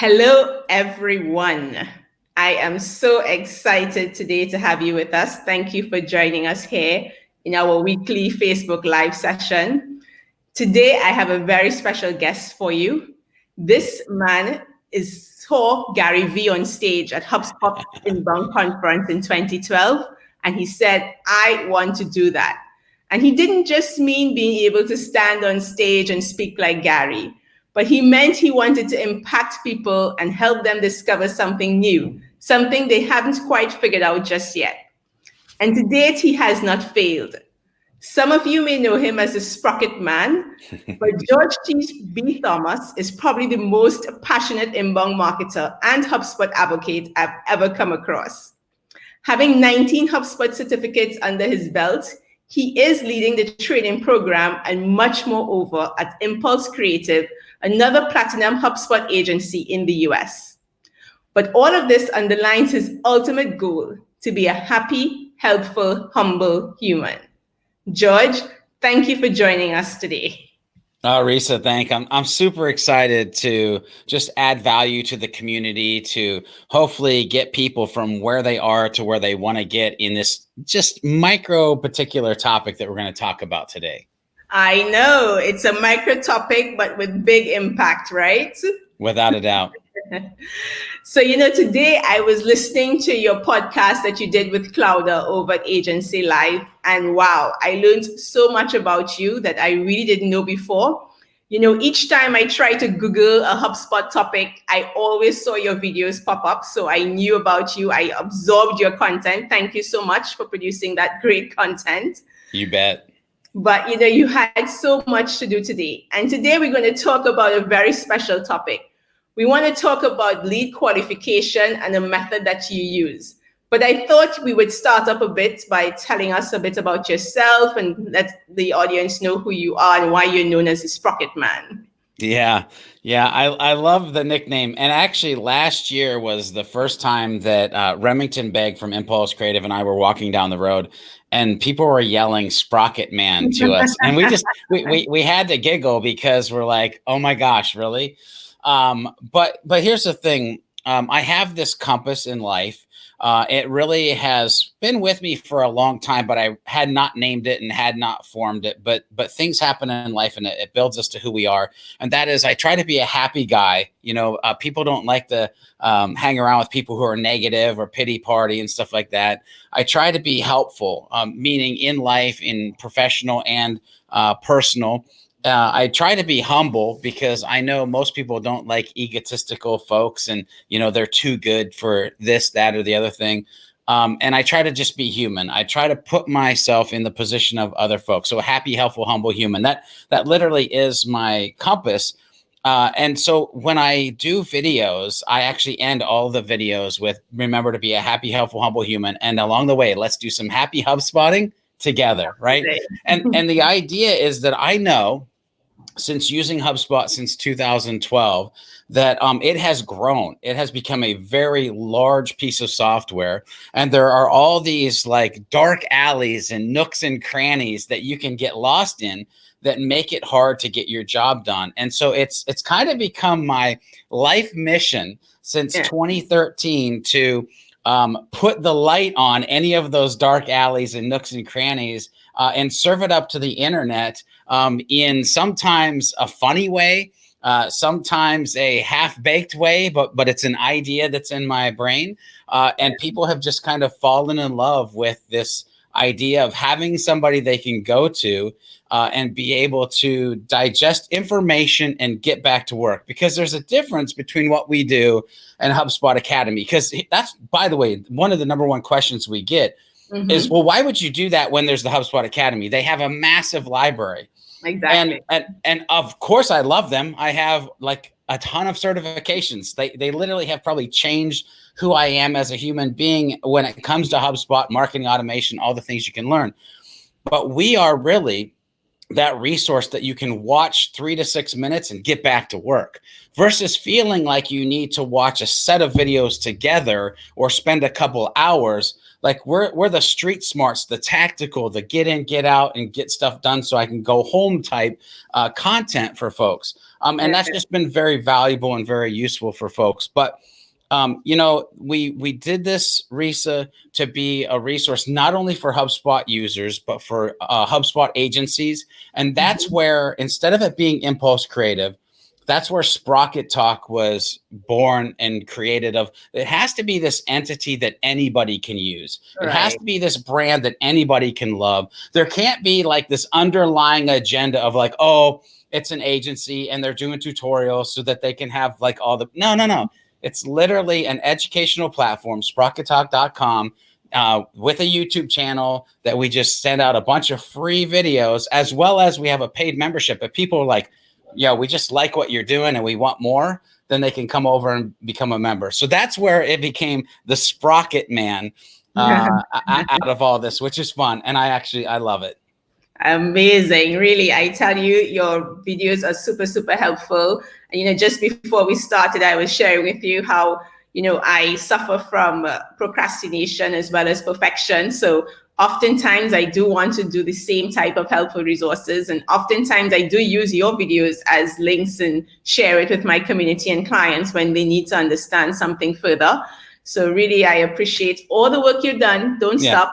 Hello, everyone. I am so excited today to have you with us. Thank you for joining us here in our weekly Facebook Live session. Today, I have a very special guest for you. This man saw Gary Vee on stage at HubSpot Inbound Conference in 2012, and he said, I want to do that. And he didn't just mean being able to stand on stage and speak like Gary, but he meant he wanted to impact people and help them discover something new, something they haven't quite figured out just yet. And to date, he has not failed. Some of you may know him as the Sprocket Man, but George B. Thomas is probably the most passionate inbound marketer and HubSpot advocate I've ever come across. Having 19 HubSpot certificates under his belt, he is leading the training program and much more over at Impulse Creative, another platinum HubSpot agency in the US. But all of this underlines his ultimate goal to be a happy, helpful, humble human. George, thank you for joining us today. Risa, I'm super excited to just add value to the community, to hopefully get people from where they are to where they want to get in this just micro particular topic that we're going to talk about today. I know it's a micro topic, but with big impact, right? Without a doubt. So, today I was listening to your podcast that you did with Clouda over at Agency Live. And wow, I learned so much about you that I really didn't know before. Each time I try to Google a HubSpot topic, I always saw your videos pop up. So I knew about you. I absorbed your content. Thank you so much for producing that great content. You bet. But, you had so much to do today. And today we're going to talk about a very special topic. We want to talk about lead qualification and a method that you use. But I thought we would start up a bit by telling us a bit about yourself and let the audience know who you are and why you're known as the Sprocket Man. Yeah. I love the nickname. And actually, last year was the first time that Remington Begg from Impulse Creative and I were walking down the road, and people were yelling "Sprocket Man" to us, and we had to giggle because we're like, "Oh my gosh, really?" But here's the thing. I have this compass in life. It really has been with me for a long time, but I had not named it and had not formed it. But things happen in life, and it builds us to who we are. And that is, I try to be a happy guy. People don't like to hang around with people who are negative or pity party and stuff like that. I try to be helpful, meaning in life, in professional and personal. I try to be humble because I know most people don't like egotistical folks, and they're too good for this, that, or the other thing. And I try to just be human. I try to put myself in the position of other folks. So a happy, helpful, humble human. That literally is my compass. And so when I do videos, I actually end all the videos with remember to be a happy, helpful, humble human. And along the way, let's do some happy HubSpotting together, right? And the idea is that I know, since using HubSpot since 2012, that it has grown. It has become a very large piece of software. And there are all these like dark alleys and nooks and crannies that you can get lost in that make it hard to get your job done. And so it's kind of become my life mission since 2013 to put the light on any of those dark alleys and nooks and crannies and serve it up to the internet in sometimes a funny way, sometimes a half-baked way, but it's an idea that's in my brain. And people have just kind of fallen in love with this idea of having somebody they can go to and be able to digest information and get back to work. Because there's a difference between what we do and HubSpot Academy. Because that's, by the way, one of the number one questions we get is, well, why would you do that when there's the HubSpot Academy? They have a massive library. Exactly. And of course I love them. I have like a ton of certifications. They literally have probably changed who I am as a human being when it comes to HubSpot, marketing automation, all the things you can learn. But we are really that resource that you can watch 3 to 6 minutes and get back to work, versus feeling like you need to watch a set of videos together or spend a couple hours. Like we're the street smarts, the tactical, the get in, get out, and get stuff done so I can go home type content for folks. And that's just been very valuable and very useful for folks. But we did this, Risa, to be a resource not only for HubSpot users, but for HubSpot agencies. And that's where, instead of it being Impulse Creative, that's where Sprocket Talk was born and created. Of it has to be this entity that anybody can use. It has to be this brand that anybody can love. There can't be like this underlying agenda of like, oh, it's an agency and they're doing tutorials so that they can have like all the no. It's literally an educational platform, sprockettalk.com, with a YouTube channel that we just send out a bunch of free videos, as well as we have a paid membership. If people are like, yeah, we just like what you're doing and we want more, then they can come over and become a member. So that's where it became the Sprocket Man out of all this, which is fun. And I love it. Amazing. Really, I tell you, your videos are super, super helpful. And, just before we started, I was sharing with you how, I suffer from procrastination as well as perfection. So oftentimes I do want to do the same type of helpful resources. And oftentimes I do use your videos as links and share it with my community and clients when they need to understand something further. So really, I appreciate all the work you've done. Don't stop.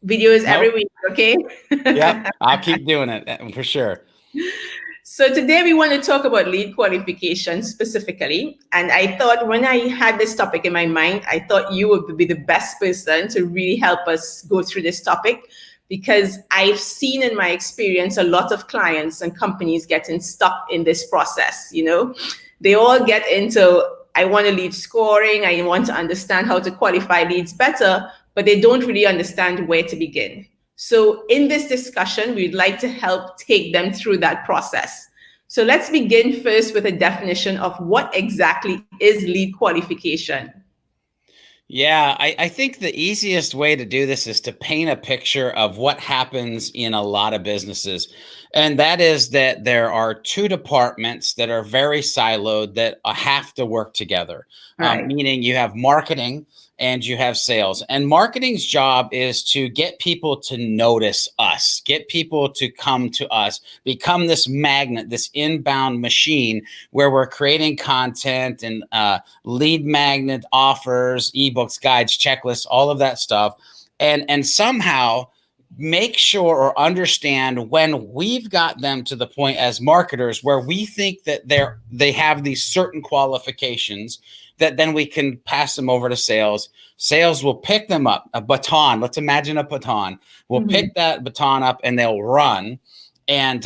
Videos every week, okay? Yeah, I'll keep doing it for sure. So today we want to talk about lead qualification specifically. And I thought when I had this topic in my mind, I thought you would be the best person to really help us go through this topic, because I've seen in my experience a lot of clients and companies getting stuck in this process. They all get into, I want to lead scoring, I want to understand how to qualify leads better, but they don't really understand where to begin. So in this discussion, we'd like to help take them through that process. So let's begin first with a definition of what exactly is lead qualification. Yeah, I think the easiest way to do this is to paint a picture of what happens in a lot of businesses. And that is that there are two departments that are very siloed that have to work together, meaning you have marketing and you have sales. And marketing's job is to get people to notice us, get people to come to us, become this magnet, this inbound machine where we're creating content and lead magnet offers, ebooks, guides, checklists, all of that stuff. And somehow make sure or understand when we've got them to the point as marketers where we think that they have these certain qualifications, that then we can pass them over to sales. Sales will pick them up, a baton. Let's imagine a baton. We'll pick that baton up and they'll run. And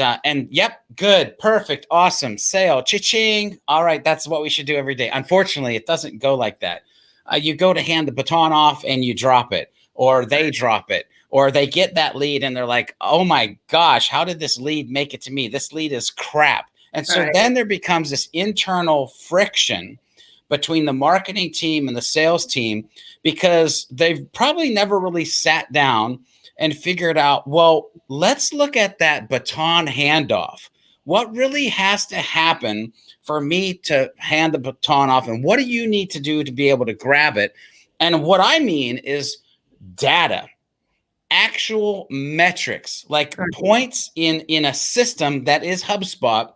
yep, good, perfect, awesome, sale, cha-ching. All right, that's what we should do every day. Unfortunately, it doesn't go like that. You go to hand the baton off and you drop it, or they drop it, or they get that lead and they're like, oh my gosh, how did this lead make it to me? This lead is crap. And so then there becomes this internal friction between the marketing team and the sales team, because they've probably never really sat down and figured out, well, let's look at that baton handoff. What really has to happen for me to hand the baton off? And what do you need to do to be able to grab it? And what I mean is data, actual metrics, like points in a system that is HubSpot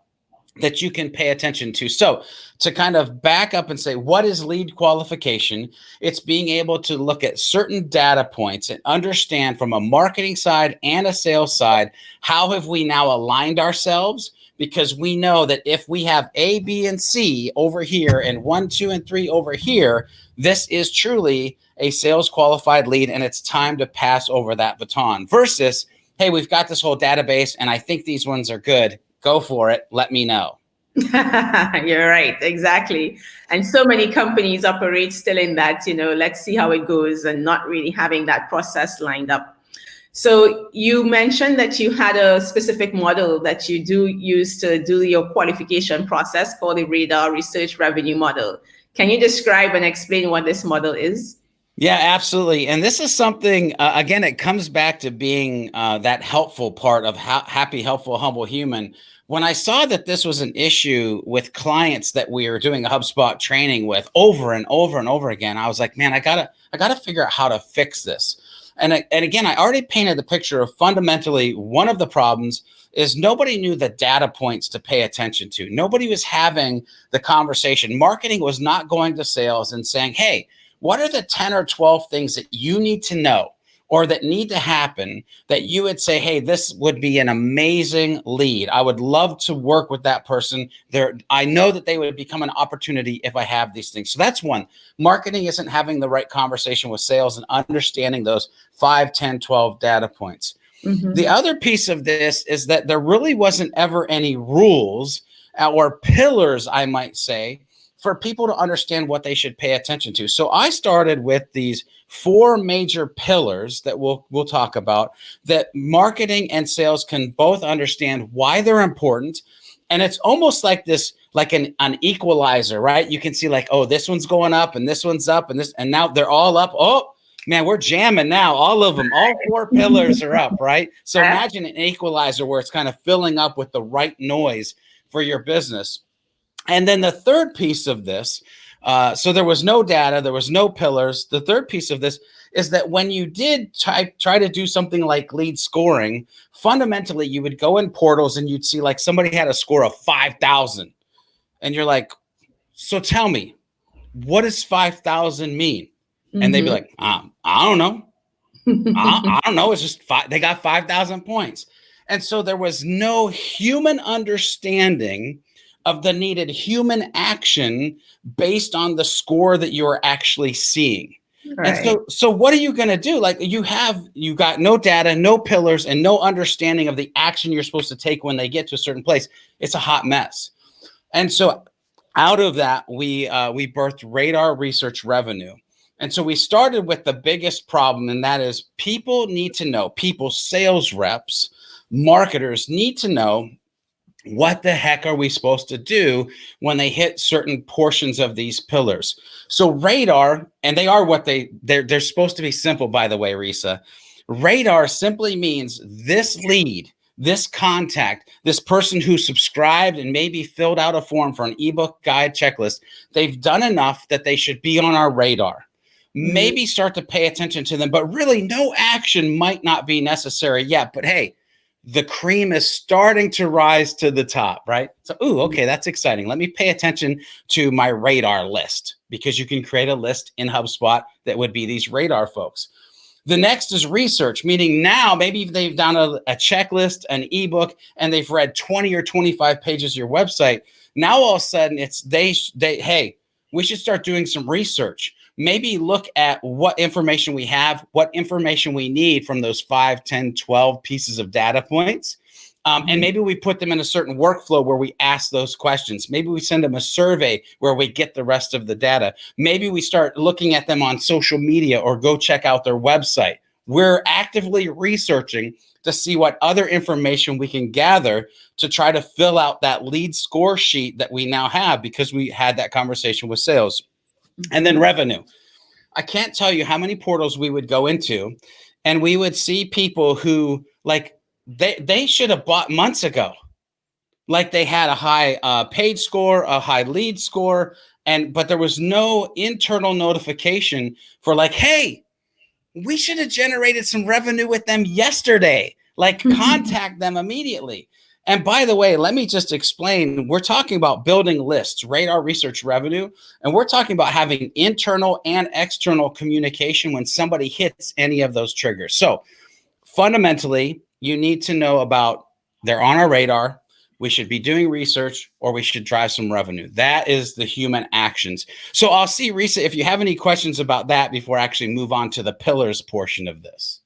that you can pay attention to. So to kind of back up and say, what is lead qualification? It's being able to look at certain data points and understand from a marketing side and a sales side, how have we now aligned ourselves? Because we know that if we have A, B, and C over here and 1, 2, and 3 over here, this is truly a sales qualified lead and it's time to pass over that baton, versus, hey, we've got this whole database and I think these ones are good. Go for it. Let me know. You're right. Exactly. And so many companies operate still in that, let's see how it goes, and not really having that process lined up. So you mentioned that you had a specific model that you do use to do your qualification process called the Radar Research Revenue Model. Can you describe and explain what this model is? Yeah, absolutely. And this is something, again, it comes back to being that helpful part of happy, helpful, humble human. When I saw that this was an issue with clients that we were doing a HubSpot training with over and over and over again, I was like, man, I gotta figure out how to fix this. And again, I already painted the picture of fundamentally one of the problems is nobody knew the data points to pay attention to. Nobody was having the conversation. Marketing was not going to sales and saying, hey, what are the 10 or 12 things that you need to know or that need to happen that you would say, hey, this would be an amazing lead. I would love to work with that person. I know that they would become an opportunity if I have these things. So that's one. Marketing isn't having the right conversation with sales and understanding those 5, 10, 12 data points. Mm-hmm. The other piece of this is that there really wasn't ever any rules or pillars, I might say, for people to understand what they should pay attention to. So I started with these 4 major pillars that we'll talk about that marketing and sales can both understand why they're important. And it's almost like this, like an equalizer, right? You can see like, oh, this one's going up and this one's up and now they're all up. Oh, man, we're jamming now. All of them, all 4 pillars are up, right? So imagine an equalizer where it's kind of filling up with the right noise for your business. And then the third piece of this, so there was no data, there was no pillars. The third piece of this is that when you did try to do something like lead scoring, fundamentally you would go in portals and you'd see like somebody had a score of 5,000. And you're like, so tell me, what does 5,000 mean? Mm-hmm. And they'd be like, I don't know. I don't know. It's just they got 5,000 points. And so there was no human understanding of the needed human action based on the score that you're actually seeing. Right. And so what are you going to do? Like you got no data, no pillars, and no understanding of the action you're supposed to take when they get to a certain place. It's a hot mess. And so out of that, we birthed Radar Research Revenue. And so we started with the biggest problem, and that is people need to know, sales reps, marketers need to know what the heck are we supposed to do when they hit certain portions of these pillars? So radar, and they are what they're supposed to be simple, by the way, Risa. Radar simply means this lead, this contact, this person who subscribed and maybe filled out a form for an ebook guide checklist, they've done enough that they should be on our radar. Maybe start to pay attention to them, but really no action might not be necessary yet. But hey, the cream is starting to rise to the top, right? So, okay, that's exciting. Let me pay attention to my radar list, because you can create a list in HubSpot that would be these radar folks. The next is research, meaning now maybe they've done a checklist, an ebook, and they've read 20 or 25 pages of your website. Now all of a sudden it's hey, we should start doing some research. Maybe look at what information we have, what information we need from those 5, 10, 12 pieces of data points. And maybe we put them in a certain workflow where we ask those questions. Maybe we send them a survey where we get the rest of the data. Maybe we start looking at them on social media or go check out their website. We're actively researching to see what other information we can gather to try to fill out that lead score sheet that we now have because we had that conversation with sales. And then revenue. I can't tell you how many portals we would go into and we would see people who like they should have bought months ago. Like they had a high paid score, a high lead score, but there was no internal notification for like, hey, we should have generated some revenue with them yesterday. Like contact them immediately. And by the way, let me just explain, we're talking about building lists, Radar Research Revenue, and we're talking about having internal and external communication when somebody hits any of those triggers. So fundamentally, you need to know about they're on our radar, we should be doing research, or we should drive some revenue. That is the human actions. So I'll see, Risa, if you have any questions about that before I actually move on to the pillars portion of this.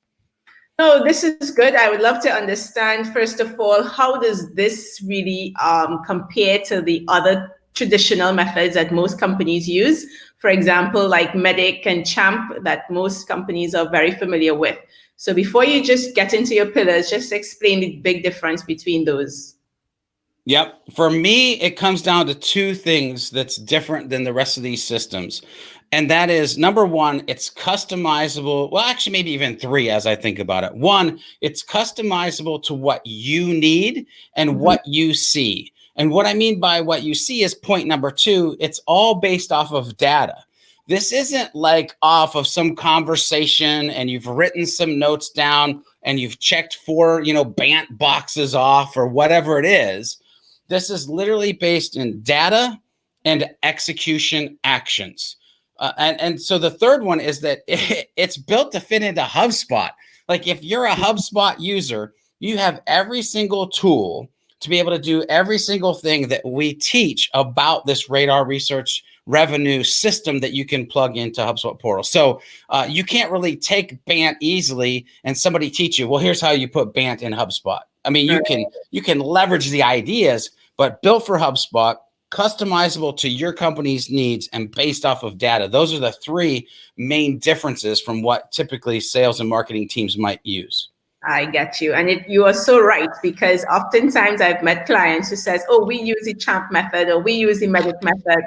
No, this is good. I would love to understand, first of all, how does this really compare to the other traditional methods that most companies use? For example, like MEDDIC and CHAMP that most companies are very familiar with. So before you just get into your pillars, just explain the big difference between those. Yep. For me, it comes down to two things that's different than the rest of these systems. And that is number one, it's customizable. Well, actually, maybe even three as I think about it. One, it's customizable to what you need and Mhm. what you see. And what I mean by what you see is point number two, it's all based off of data. This isn't like off of some conversation and you've written some notes down and you've checked four, BANT boxes off or whatever it is. This is literally based in data and execution actions. And so the third one is that it's built to fit into HubSpot. Like if you're a HubSpot user, you have every single tool to be able to do every single thing that we teach about this radar research revenue system that you can plug into HubSpot portal. So you can't really take BANT easily and somebody teach you, well, here's how you put BANT in HubSpot. I mean, you can leverage the ideas, but built for HubSpot, customizable to your company's needs and based off of data. Those are the three main differences from what typically sales and marketing teams might use. I get you. And you are so right, because oftentimes I've met clients who says, oh, we use the CHAMP method or we use the MEDDIC method.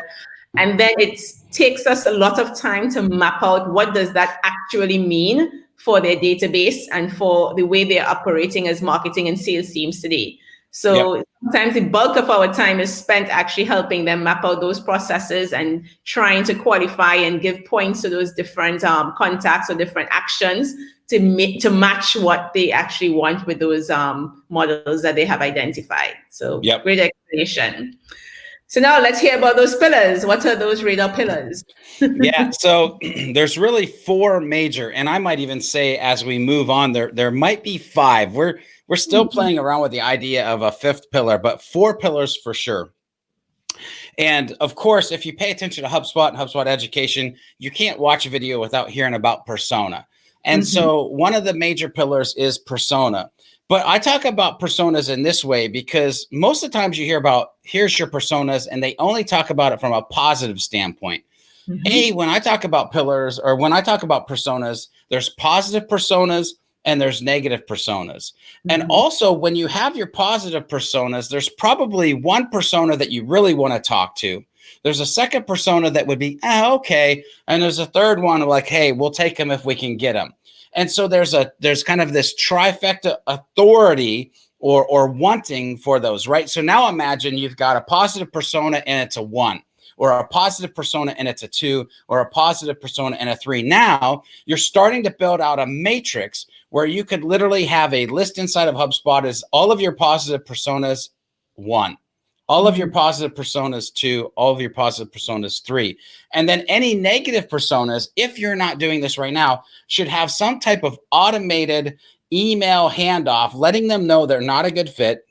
And then it takes us a lot of time to map out what does that actually mean for their database and for the way they're operating as marketing and sales teams today. So sometimes the bulk of our time is spent actually helping them map out those processes and trying to qualify and give points to those different contacts or different actions to match what they actually want with those models that they have identified. So great explanation. So now let's hear about those pillars. What are those radar pillars? Yeah, so there's really four major, and I might even say as we move on, there might be five. We're still playing around with the idea of a fifth pillar, but four pillars for sure. And of course, if you pay attention to HubSpot and HubSpot education, you can't watch a video without hearing about persona. And so one of the major pillars is persona. But I talk about personas in this way because most of the times you hear about here's your personas and they only talk about it from a positive standpoint. When I talk about pillars or when I talk about personas, there's positive personas and there's negative personas. And also when you have your positive personas, there's probably one persona that you really want to talk to. There's a second persona that would be, okay. And there's a third one like, hey, we'll take them if we can get them. And so there's kind of this trifecta authority or wanting for those, right? So now imagine you've got a positive persona and it's a 1, or a positive persona and it's a 2, or a positive persona and a 3. Now you're starting to build out a matrix where you could literally have a list inside of HubSpot is all of your positive personas 1, all of your positive personas 2, all of your positive personas 3. And then any negative personas, if you're not doing this right now, should have some type of automated email handoff, letting them know they're not a good fit.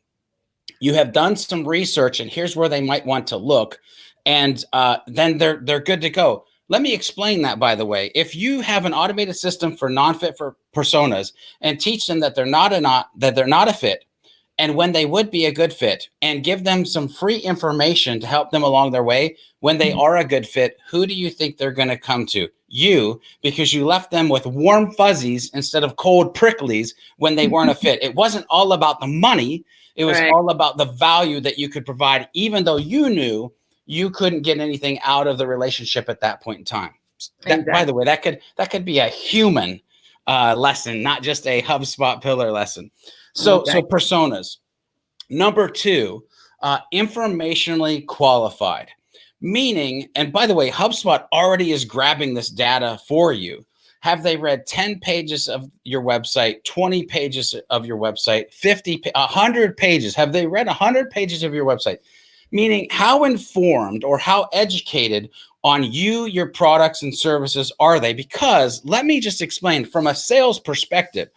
You have done some research and here's where they might want to look. And then they're good to go. Let me explain that, by the way. If you have an automated system for non-fit for personas and teach them that they're not a fit, and when they would be a good fit, and give them some free information to help them along their way, when they are a good fit, who do you think they're going to come to? You, because you left them with warm fuzzies instead of cold pricklies when they weren't a fit. It wasn't all about the money. It was all about the value that you could provide, even though you knew you couldn't get anything out of the relationship at that point in time. That, by the way, that could be a human lesson, not just a HubSpot pillar lesson. So personas. Number 2, informationally qualified, meaning, and by the way, HubSpot already is grabbing this data for you. Have they read 10 pages of your website, 20 pages of your website, 50, 100 pages? Have they read 100 pages of your website? Meaning, how informed or how educated on you, your products and services are they? Because let me just explain from a sales perspective,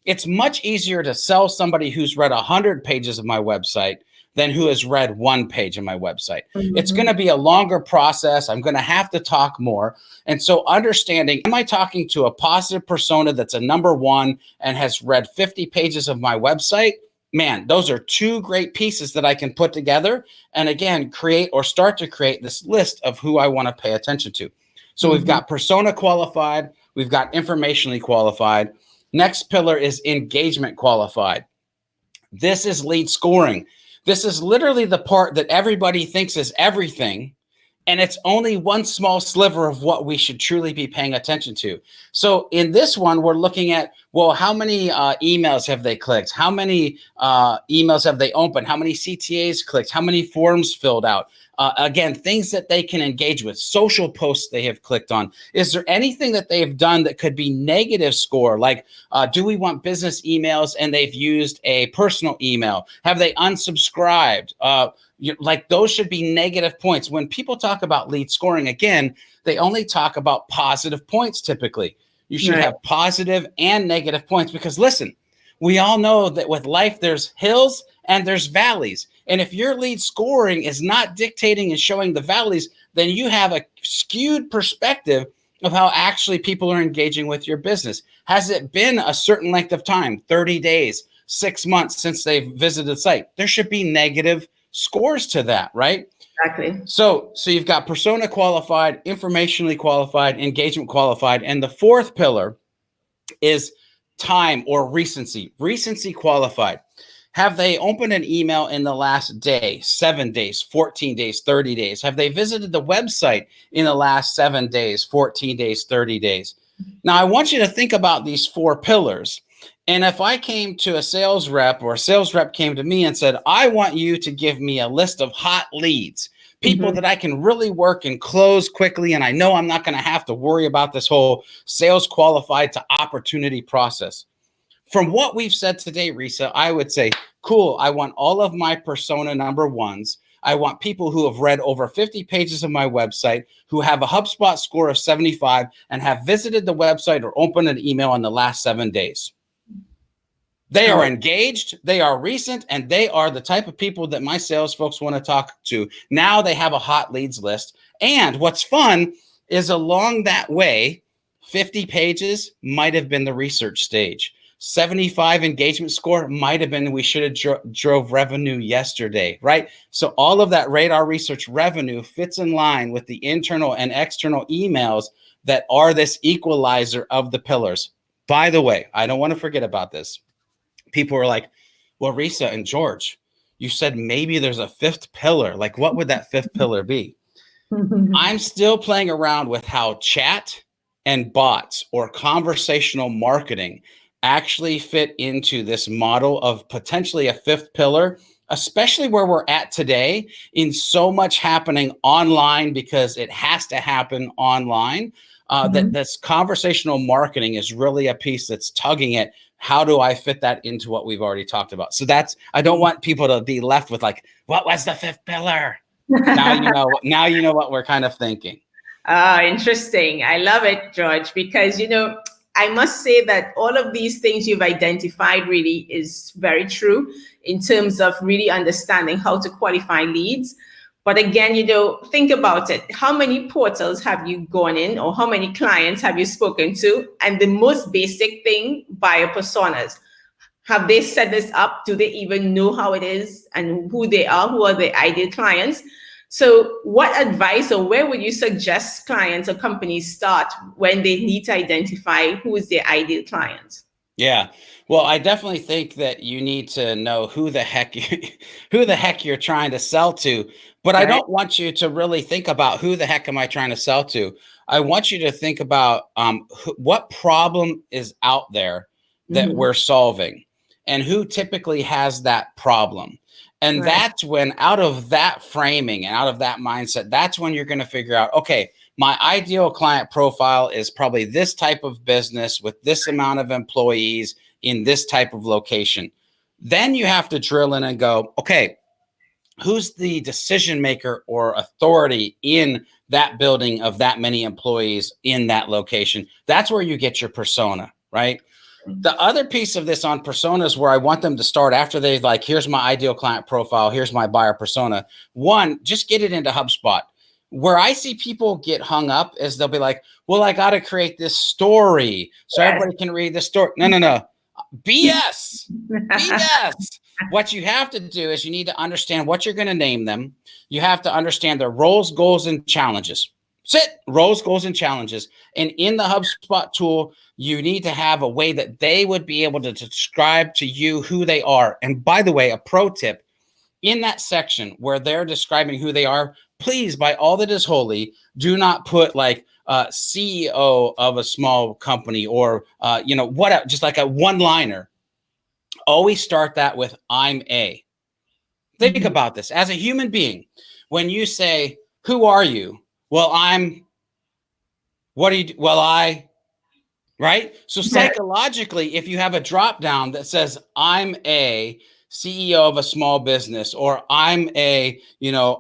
it's much easier to sell somebody who's read 100 pages of my website than who has read 1 page of my website. It's going to be a longer process. I'm going to have to talk more. And so understanding, am I talking to a positive persona that's a number 1 and has read 50 pages of my website? Man, those are 2 great pieces that I can put together and again, create or start to create this list of who I want to pay attention to. So we've got persona qualified. We've got informationally qualified. Next pillar is engagement qualified. This is lead scoring. This is literally the part that everybody thinks is everything. And it's only one small sliver of what we should truly be paying attention to. So in this one, we're looking at, well, how many emails have they clicked? How many emails have they opened? How many CTAs clicked? How many forms filled out? Again, things that they can engage with, social posts they have clicked on. Is there anything that they have done that could be negative score? Like, do we want business emails and they've used a personal email? Have they unsubscribed? Like those should be negative points. When people talk about lead scoring, again, they only talk about positive points typically. You should have positive and negative points because listen, we all know that with life, there's hills and there's valleys. And if your lead scoring is not dictating and showing the valleys, then you have a skewed perspective of how actually people are engaging with your business. Has it been a certain length of time, 30 days, 6 months since they've visited the site? There should be negative scores to that, right? Exactly. So you've got persona qualified, informationally qualified, engagement qualified. And the fourth pillar is time or recency. Recency qualified. Have they opened an email in the last day, 7 days, 14 days, 30 days? Have they visited the website in the last 7 days, 14 days, 30 days? Now, I want you to think about these four pillars. And if I came to a sales rep or a sales rep came to me and said, I want you to give me a list of hot leads, people that I can really work and close quickly, and I know I'm not going to have to worry about this whole sales qualified to opportunity process. From what we've said today, Risa, I would say, cool, I want all of my persona number ones. I want people who have read over 50 pages of my website, who have a HubSpot score of 75, and have visited the website or opened an email in the last 7 days. They are engaged, they are recent, and they are the type of people that my sales folks want to talk to. Now they have a hot leads list. And what's fun is along that way, 50 pages might have been the research stage. 75 engagement score might have been we should have drove revenue yesterday, right? So all of that radar research revenue fits in line with the internal and external emails that are this equalizer of the pillars. By the way, I don't want to forget about this. People are like, well, Risa and George, you said maybe there's a fifth pillar. Like, what would that fifth pillar be? I'm still playing around with how chat and bots or conversational marketing actually fit into this model of potentially a fifth pillar, especially where we're at today in so much happening online because it has to happen online. That this conversational marketing is really a piece that's tugging it. How do I fit that into what we've already talked about? So that's, I don't want people to be left with like, what was the fifth pillar? Now you know what we're kind of thinking. Interesting. I love it, George, because, I must say that all of these things you've identified really is very true in terms of really understanding how to qualify leads. But again, think about it. How many portals have you gone in, or how many clients have you spoken to? And the most basic thing, buyer personas. Have they set this up? Do they even know how it is and who they are? Who are the ideal clients? So what advice or where would you suggest clients or companies start when they need to identify who is their ideal client? Yeah. Well, I definitely think that you need to know who the heck you're trying to sell to. But I don't want you to really think about who the heck am I trying to sell to. I want you to think about what problem is out there that we're solving and who typically has that problem. And that's when, out of that framing and out of that mindset, that's when you're going to figure out, okay, my ideal client profile is probably this type of business with this amount of employees in this type of location. Then you have to drill in and go, okay, who's the decision maker or authority in that building of that many employees in that location? That's where you get your persona, right? The other piece of this on personas where I want them to start after they like, here's my ideal client profile, here's my buyer persona. One, just get it into HubSpot. Where I see people get hung up is they'll be like, well, I got to create this story so everybody can read the story. No. BS. BS. What you have to do is you need to understand what you're going to name them. You have to understand their roles, goals, and challenges. Roles, goals, and challenges. And in the HubSpot tool, you need to have a way that they would be able to describe to you who they are. And by the way, a pro tip, in that section where they're describing who they are, please, by all that is holy, do not put like CEO of a small company or, what, just like a one-liner. Always start that with I'm a. Think about this. As a human being, when you say, who are you? Well, what do you do? Well, right? So psychologically, if you have a drop down that says, I'm a CEO of a small business, or I'm a,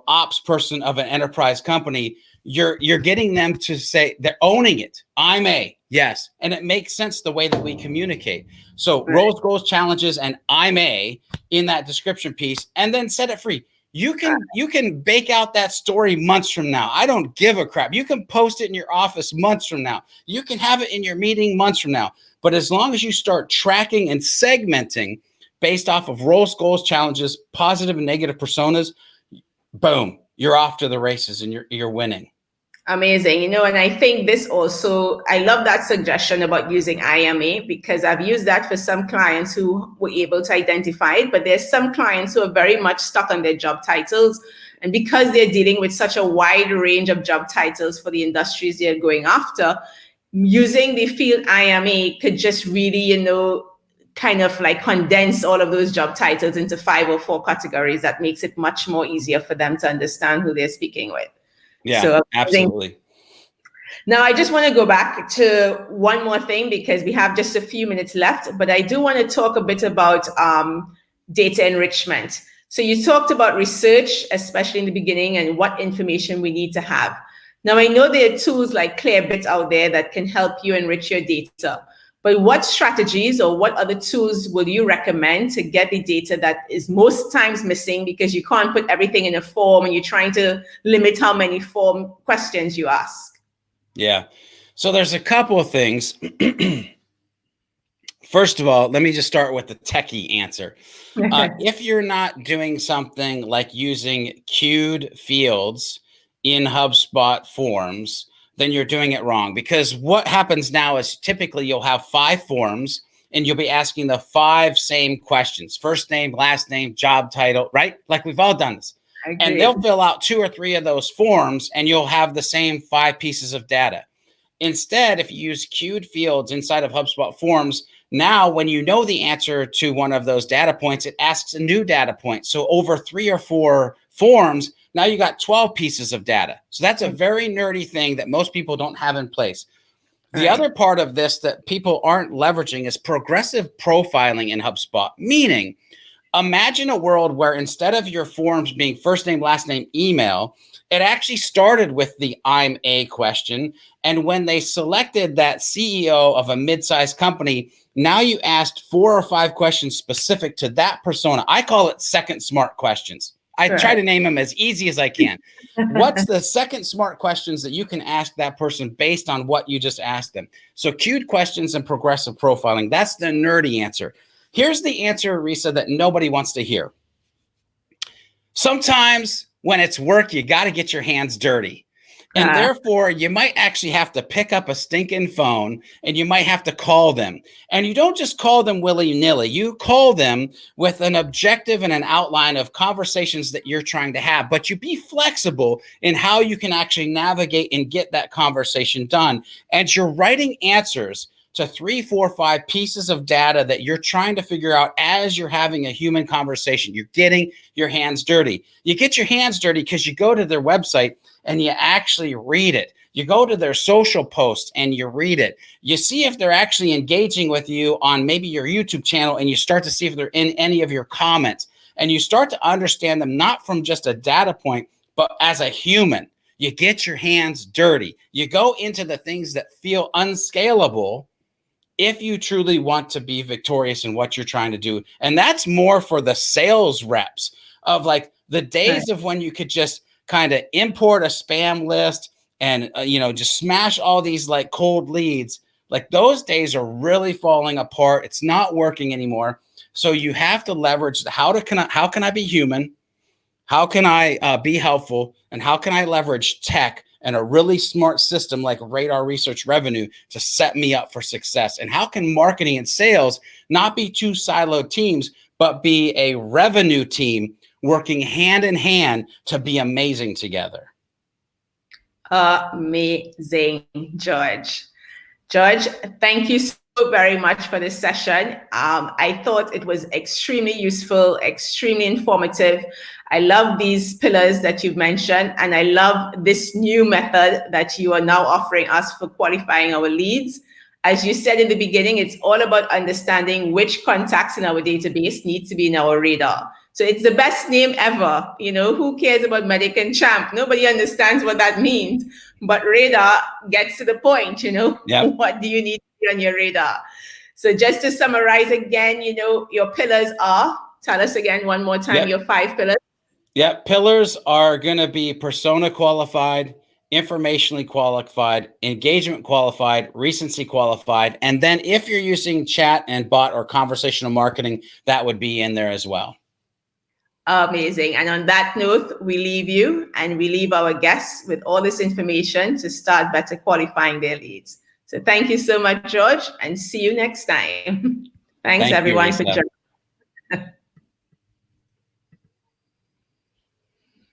ops person of an enterprise company, you're getting them to say they're owning it. I'm a, yes. And it makes sense the way that we communicate. So roles, goals, challenges, and I'm a in that description piece, and then set it free. You can bake out that story months from now. I don't give a crap. You can post it in your office months from now. You can have it in your meeting months from now. But as long as you start tracking and segmenting based off of roles, goals, challenges, positive and negative personas, boom, you're off to the races and you're winning. Amazing. And I think this also, I love that suggestion about using IMA, because I've used that for some clients who were able to identify it, but there's some clients who are very much stuck on their job titles. And because they're dealing with such a wide range of job titles for the industries they're going after, using the field IMA could just really, kind of like condense all of those job titles into 5 or 4 categories. That makes it much more easier for them to understand who they're speaking with. Yeah, so, absolutely. Now, I just want to go back to one more thing because we have just a few minutes left, but I do want to talk a bit about data enrichment. So you talked about research, especially in the beginning, and what information we need to have. Now, I know there are tools like Clearbit out there that can help you enrich your data. But what strategies or what other tools will you recommend to get the data that is most times missing because you can't put everything in a form and you're trying to limit how many form questions you ask? Yeah. So there's a couple of things. First of all, let me just start with the techie answer. If you're not doing something like using queued fields in HubSpot forms, then you're doing it wrong, because what happens now is typically you'll have 5 forms and you'll be asking the 5 same questions: first name, last name, job title, right? Like we've all done this. And they'll fill out 2 or 3 of those forms and you'll have the same 5 pieces of data. Instead, if you use queued fields inside of HubSpot forms, now when you know the answer to one of those data points, it asks a new data point. So over 3 or 4 forms, now you got 12 pieces of data. So that's a very nerdy thing that most people don't have in place. The other part of this that people aren't leveraging is progressive profiling in HubSpot, meaning imagine a world where instead of your forms being first name, last name, email, it actually started with the I'm a question. And when they selected that CEO of a mid-sized company, now you asked 4 or 5 questions specific to that persona. I call it second smart questions. I try to name them as easy as I can. What's the second smart questions that you can ask that person based on what you just asked them? So queued questions and progressive profiling, that's the nerdy answer. Here's the answer, Risa, that nobody wants to hear. Sometimes when it's work, you got to get your hands dirty. And therefore, you might actually have to pick up a stinking phone and you might have to call them. And you don't just call them willy-nilly. You call them with an objective and an outline of conversations that you're trying to have. But you be flexible in how you can actually navigate and get that conversation done. And you're writing answers to 3, 4, 5 pieces of data that you're trying to figure out as you're having a human conversation. You're getting your hands dirty. You get your hands dirty because you go to their website and you actually read it. You go to their social posts and you read it. You see if they're actually engaging with you on maybe your YouTube channel, and you start to see if they're in any of your comments. And you start to understand them not from just a data point, but as a human. You get your hands dirty. You go into the things that feel unscalable if you truly want to be victorious in what you're trying to do. And that's more for the sales reps of like the days of when you could just kind of import a spam list and, just smash all these like cold leads. Like those days are really falling apart. It's not working anymore. So you have to leverage how can I be human? How can I be helpful? And how can I leverage tech and a really smart system like Radar Research Revenue to set me up for success? And how can marketing and sales not be 2 siloed teams, but be a revenue team working hand in hand to be amazing together. Amazing, George. George, thank you so very much for this session. I thought it was extremely useful, extremely informative. I love these pillars that you've mentioned, and I love this new method that you are now offering us for qualifying our leads. As you said in the beginning, it's all about understanding which contacts in our database need to be in our radar. So it's the best name ever. You know, who cares about MEDDIC and CHAMP? Nobody understands what that means. But radar gets to the point, you know, Yep. what do you need to be on your radar? So just to summarize again, you know, your pillars are, tell us again one more time, your 5 pillars. Yep. Pillars are going to be persona qualified, informationally qualified, engagement qualified, recency qualified. And then if you're using chat and bot or conversational marketing, that would be in there as well. Amazing. And on that note, we leave you and we leave our guests with all this information to start better qualifying their leads. So thank you so much, George, and see you next time. Thanks, everyone, for joining.